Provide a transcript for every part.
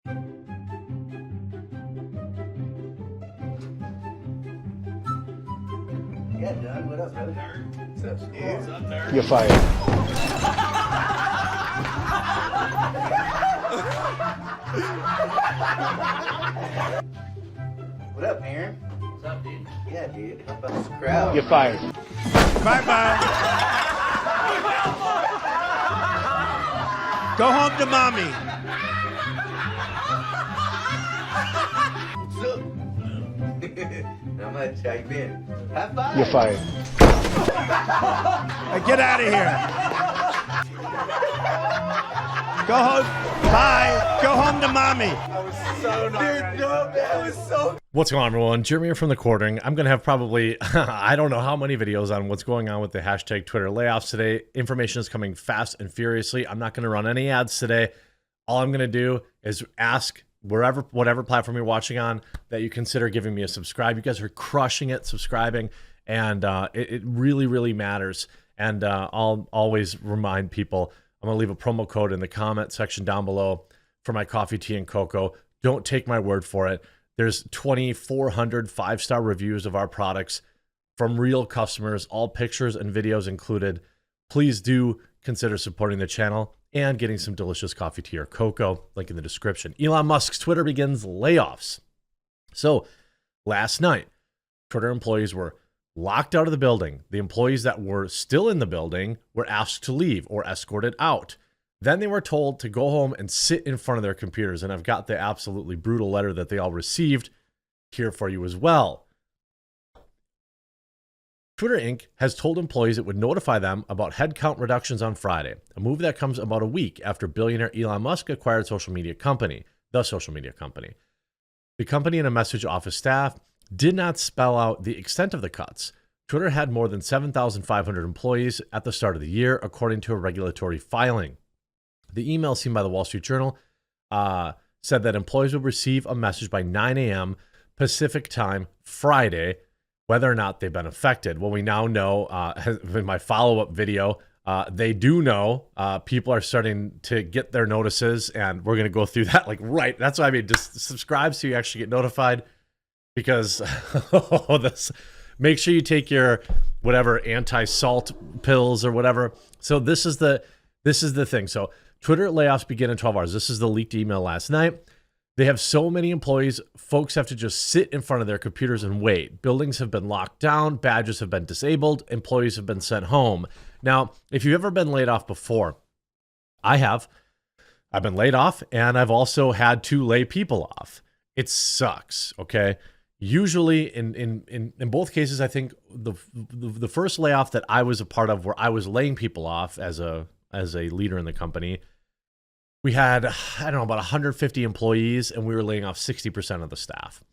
Yeah, Doug, what up, brother? What's up, dude? What's up, nerd? You're fired. What up, Aaron? What's up, dude? Yeah, dude. How about this crowd? You're fired. Bye-bye. Go home to mommy. What's up? Not much. How you been? High five. You're fired. Hey, get out of here. Go home. Bye. Go home to mommy. That was so. What's going on, everyone? Jeremy here from the Quartering. I'm going to have probably, I don't know how many videos on what's going on with the hashtag Twitter layoffs today. Information is coming fast and furiously. I'm not going to run any ads today. All I'm going to do is ask whatever platform you're watching on that you consider giving me a subscribe. You guys are crushing it, subscribing, and it really, really matters. And I'll always remind people, I'm going to leave a promo code in the comment section down below for my coffee, tea, and cocoa. Don't take my word for it. There's 2,400 five-star reviews of our products from real customers, all pictures and videos included. Please do consider supporting the channel and getting some delicious coffee, tea, or cocoa. Link in the description. Elon Musk's Twitter begins layoffs. So last night, Twitter employees were locked out of the building. The employees that were still in the building were asked to leave or escorted out. Then they were told to go home and sit in front of their computers. And I've got the absolutely brutal letter that they all received here for you as well. Twitter Inc. has told employees it would notify them about headcount reductions on Friday, a move that comes about a week after billionaire Elon Musk acquired the social media company. The company and a message office staff did not spell out the extent of the cuts. Twitter had more than 7,500 employees at the start of the year, according to a regulatory filing. The email seen by the Wall Street Journal said that employees will receive a message by 9 a.m. Pacific time Friday, whether or not they've been affected. Well, we now know in my follow-up video, they do know. People are starting to get their notices, and we're going to go through that right. That's what I mean. Just subscribe so you actually get notified, because make sure you take your whatever anti-salt pills or whatever. So this is the thing. So Twitter layoffs begin in 12 hours. This is the leaked email last night. They have so many employees, folks have to just sit in front of their computers and wait. Buildings have been locked down, badges have been disabled, employees have been sent home. Now, if you've ever been laid off before, I have. I've been laid off, and I've also had to lay people off. It sucks, okay? Usually, in both cases, I think the first layoff that I was a part of, where I was laying people off as a leader in the company, we had, I don't know, about 150 employees, and we were laying off 60% of the staff.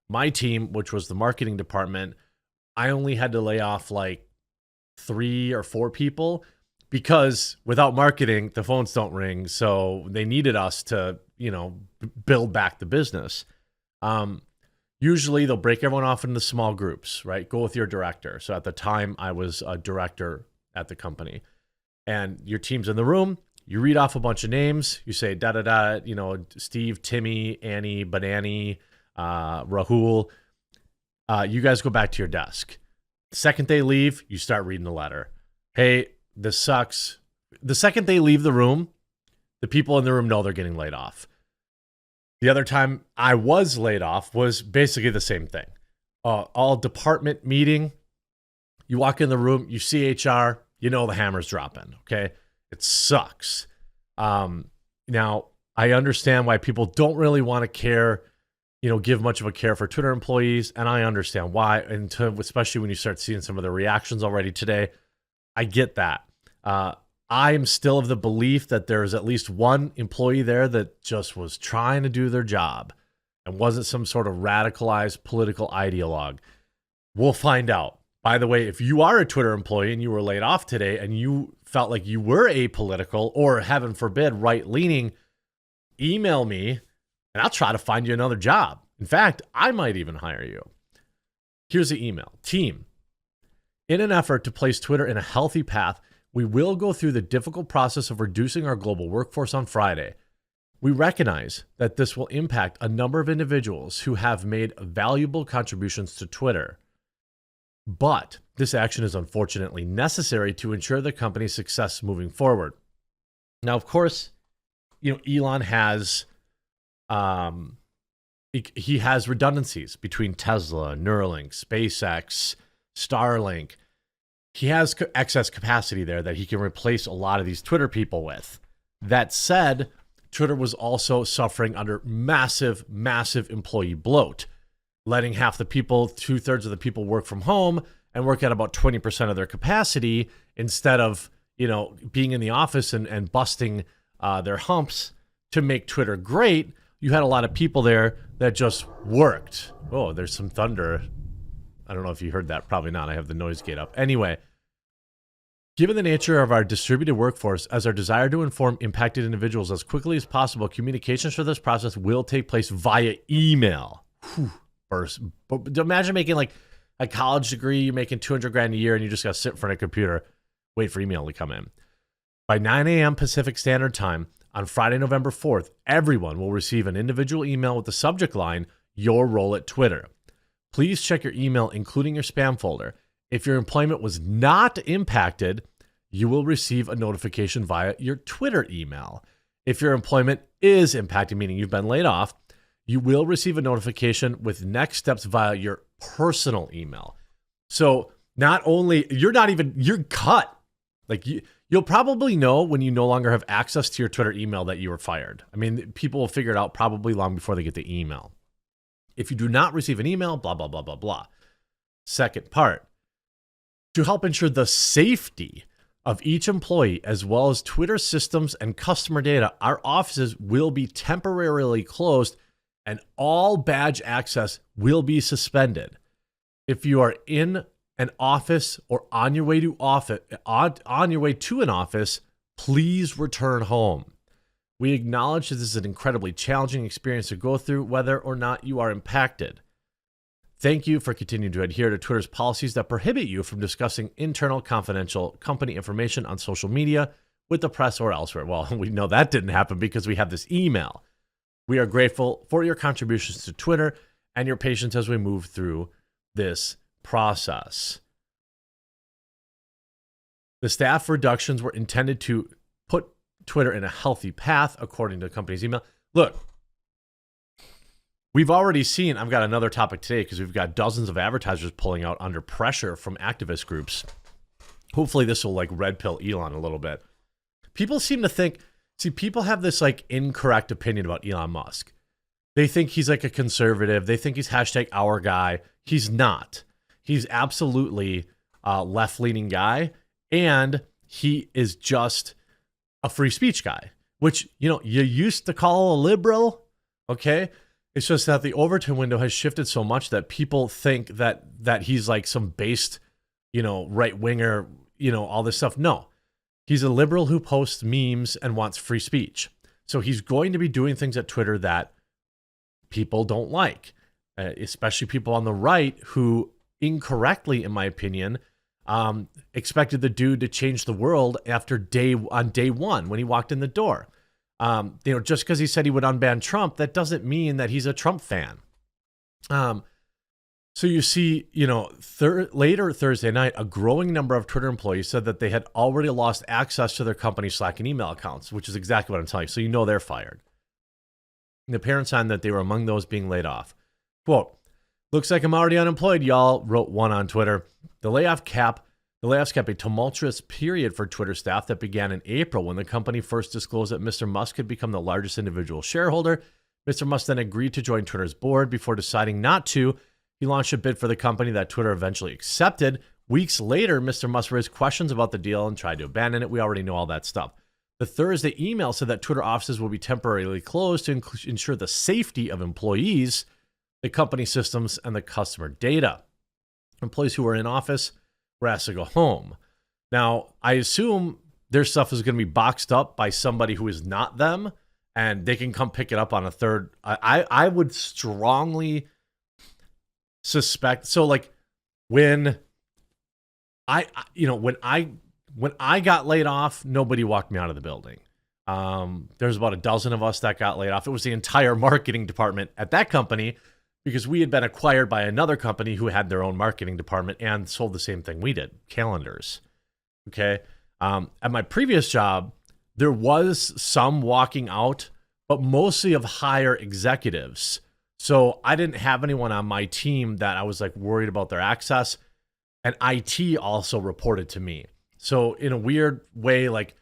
My team, which was the marketing department, I only had to lay off like 3 or 4 people, because without marketing, the phones don't ring. So they needed us to, build back the business. Usually they'll break everyone off into small groups, right? Go with your director. So at the time, I was a director at the company, and your team's in the room. You read off a bunch of names. You say, da-da-da, Steve, Timmy, Annie, Banani, Rahul. You guys go back to your desk. The second they leave, you start reading the letter. Hey, this sucks. The second they leave the room, the people in the room know they're getting laid off. The other time I was laid off was basically the same thing. All department meeting. You walk in the room, you see HR, the hammer's dropping, okay? It sucks. Now, I understand why people don't really want to care, give much of a care for Twitter employees, and I understand why, especially when you start seeing some of the reactions already today. I get that. I'm still of the belief that there's at least one employee there that just was trying to do their job and wasn't some sort of radicalized political ideologue. We'll find out. By the way, if you are a Twitter employee and you were laid off today and you felt like you were apolitical or, heaven forbid, right-leaning, email me and I'll try to find you another job. In fact, I might even hire you. Here's the email. Team, in an effort to place Twitter in a healthy path, we will go through the difficult process of reducing our global workforce on Friday. We recognize that this will impact a number of individuals who have made valuable contributions to Twitter. But this action is unfortunately necessary to ensure the company's success moving forward. Now, of course, Elon has he has redundancies between Tesla, Neuralink, SpaceX, Starlink. He has excess capacity there that he can replace a lot of these Twitter people with. That said, Twitter was also suffering under massive, massive employee bloat, letting half the people, 2/3 of the people work from home and work at about 20% of their capacity instead of, being in the office and busting their humps to make Twitter great. You had a lot of people there that just worked. Oh, there's some thunder. I don't know if you heard that. Probably not. I have the noise gate up. Anyway, given the nature of our distributed workforce, as our desire to inform impacted individuals as quickly as possible, communications for this process will take place via email. First, but imagine making like a college degree, you're making $200,000 a year, and you just got to sit in front of a computer, wait for email to come in. By 9 a.m. Pacific Standard Time on Friday, November 4th, everyone will receive an individual email with the subject line, "Your role at Twitter." Please check your email, including your spam folder. If your employment was not impacted, you will receive a notification via your Twitter email. If your employment is impacted, meaning you've been laid off, you will receive a notification with next steps via your personal email. So not only, you're cut. Like you'll probably know when you no longer have access to your Twitter email that you were fired. I mean, people will figure it out probably long before they get the email. If you do not receive an email, blah, blah, blah, blah, blah. Second part, to help ensure the safety of each employee, as well as Twitter systems and customer data, our offices will be temporarily closed and all badge access will be suspended. If you are in an office or on your way to an office, please return home. We acknowledge that this is an incredibly challenging experience to go through, whether or not you are impacted. Thank you for continuing to adhere to Twitter's policies that prohibit you from discussing internal confidential company information on social media with the press or elsewhere. Well, we know that didn't happen because we have this email. We are grateful for your contributions to Twitter and your patience as we move through this process. The staff reductions were intended to put Twitter in a healthy path, according to the company's email. Look, we've already seen, I've got another topic today because we've got dozens of advertisers pulling out under pressure from activist groups. Hopefully this will like red pill Elon a little bit. People seem to think, people have this like incorrect opinion about Elon Musk. They think he's like a conservative. They think he's hashtag our guy. He's not. He's absolutely a left-leaning guy. And he is just a free speech guy, which, you used to call a liberal. Okay. It's just that the Overton window has shifted so much that people think that he's like some based, right winger, all this stuff. No, he's a liberal who posts memes and wants free speech. So he's going to be doing things at Twitter that people don't like, especially people on the right who incorrectly, in my opinion, expected the dude to change the world on day one when he walked in the door. Just because he said he would unban Trump, that doesn't mean that he's a Trump fan. So you see, later Thursday night, a growing number of Twitter employees said that they had already lost access to their company Slack and email accounts, which is exactly what I'm telling you. So they're fired. The apparent sign that they were among those being laid off. Quote, "Looks like I'm already unemployed, y'all," wrote one on Twitter. The layoffs kept a tumultuous period for Twitter staff that began in April when the company first disclosed that Mr. Musk had become the largest individual shareholder. Mr. Musk then agreed to join Twitter's board. Before deciding not to, he launched a bid for the company that Twitter eventually accepted. Weeks later, Mr. Musk raised questions about the deal and tried to abandon it. We already know all that stuff. The Thursday email said that Twitter offices will be temporarily closed to ensure the safety of employees, the company systems, and the customer data. Employees who were in office were asked to go home. Now, I assume their stuff is going to be boxed up by somebody who is not them, and they can come pick it up on a third. I would strongly suspect. So, like, when I got laid off, nobody walked me out of the building. There's about a dozen of us that got laid off. It was the entire marketing department at that company because we had been acquired by another company who had their own marketing department and sold the same thing we did, calendars. Okay. At my previous job, there was some walking out, but mostly of higher executives. So I didn't have anyone on my team that I was like worried about their access. And IT also reported to me. So in a weird way, like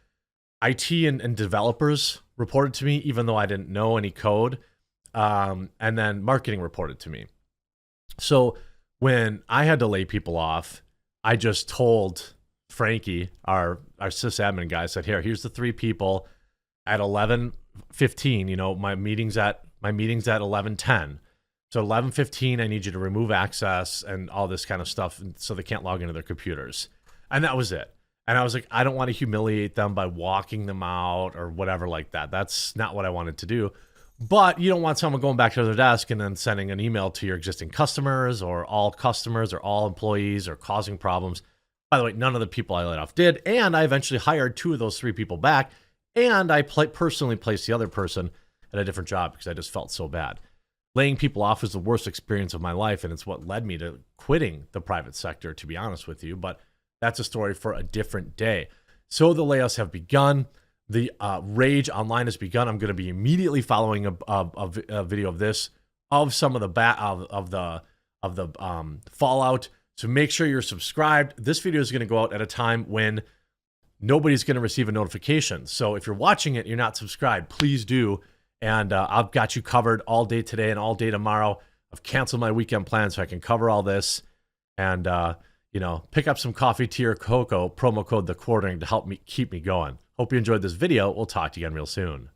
IT and developers reported to me, even though I didn't know any code. And then marketing reported to me. So when I had to lay people off, I just told Frankie, our sysadmin guy, said, here's the 3 people at 11:15. You know, my meeting's at 11:10. So 11:15, I need you to remove access and all this kind of stuff, so they can't log into their computers. And that was it. And I was like, I don't want to humiliate them by walking them out or whatever like that. That's not what I wanted to do. But you don't want someone going back to their desk and then sending an email to your existing customers or all employees or causing problems. By the way, none of the people I laid off did. And I eventually hired 2 of those 3 people back. And I personally placed the other person at a different job because I just felt so bad. Laying people off was the worst experience of my life. And it's what led me to quitting the private sector, to be honest with you. But that's a story for a different day. So the layoffs have begun. The rage online has begun. I'm going to be immediately following a video of this, of some of the fallout. So make sure you're subscribed. This video is going to go out at a time when nobody's going to receive a notification. So if you're watching it, you're not subscribed, please do. And I've got you covered all day today and all day tomorrow. I've canceled my weekend plans so I can cover all this. And pick up some coffee, tea, or cocoa, promo code The Quartering to help me keep me going. Hope you enjoyed this video. We'll talk to you again real soon.